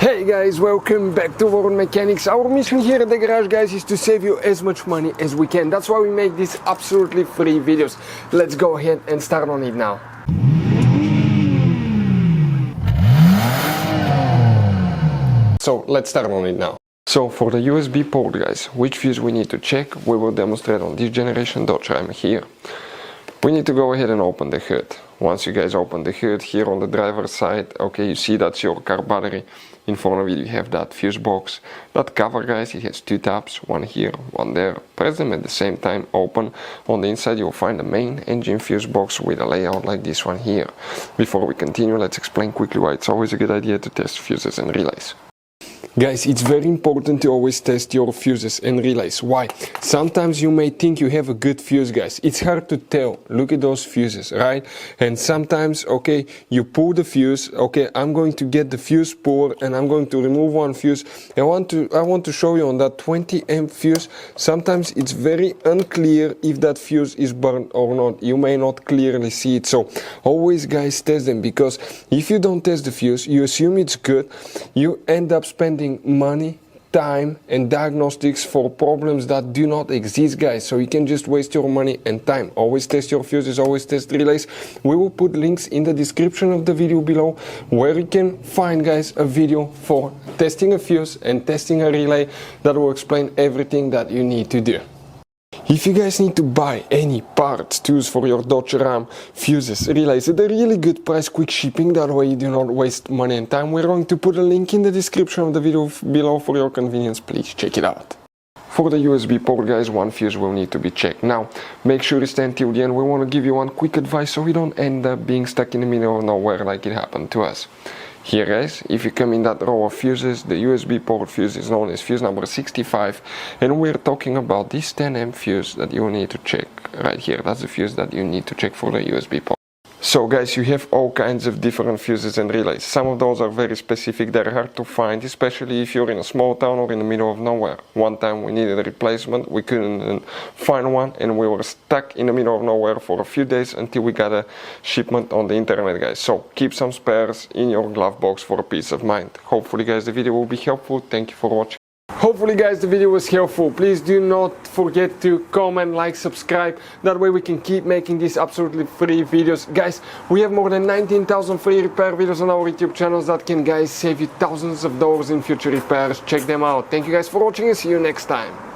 Hey guys, welcome back to World Mechanics. Our mission here at the garage, guys, is to save you as much money as we can. That's why we make these absolutely free videos. Let's go ahead and start on it now. So let's start on it now. So for the USB port, guys, which fuse we need to check, we will demonstrate on this generation Dodge Ram here. We need to go ahead and open the hood. Once you guys open the hood, here on the driver's side, okay, you see that's your car battery. In front of it you have that fuse box. That cover, guys, it has two tabs, one here, one there. Press them at the same time, open. On the inside you'll find the main engine fuse box with a layout like this one here. Before we continue, let's explain quickly why it's always a good idea to test fuses and relays. Guys, it's very important to always test your fuses and relays. Why? Sometimes you may think you have a good fuse, guys. It's hard to tell. Look at those fuses, right? And sometimes, okay, you pull the fuse. Okay, I'm going to get the fuse pulled and I'm going to remove one fuse. I want to show you on that 20 amp fuse. Sometimes it's very unclear if that fuse is burned or not. You may not clearly see it. So always, guys, test them, because if you don't test the fuse, you assume it's good. You end up spending money, time and diagnostics for problems that do not exist, guys. So you can just waste your money and time. Always test your fuses, always test relays. We will put links in the description of the video below where you can find, guys, a video for testing a fuse and testing a relay that will explain everything that you need to do. If you guys need to buy any parts, tools for your Dodge Ram, fuses, relays at a really good price, quick shipping, that way you do not waste money and time, we're going to put a link in the description of the video below for your convenience. Please check it out. For the USB port, guys, one fuse will need to be checked. Now, make sure you stay until the end. We want to give you one quick advice so we don't end up being stuck in the middle of nowhere like it happened to us. Here, guys, if you come in that row of fuses, the USB port fuse is known as fuse number 65, and we're talking about this 10 amp fuse that you need to check right here. That's the fuse that you need to check for the USB port. So, guys, you have all kinds of different fuses and relays. Some of those are very specific, they're hard to find, especially if you're in a small town or in the middle of nowhere. One time we needed a replacement, we couldn't find one, and we were stuck in the middle of nowhere for a few days until we got a shipment on the internet, guys. So keep some spares in your glove box for a peace of mind. Hopefully, guys, the video will be helpful. Thank you for watching. Hopefully, guys, the video was helpful. Please do not forget to comment, like, subscribe. That way we can keep making these absolutely free videos. Guys, we have more than 19,000 free repair videos on our YouTube channels that can, guys, save you thousands of dollars in future repairs. Check them out. Thank you guys for watching and see you next time.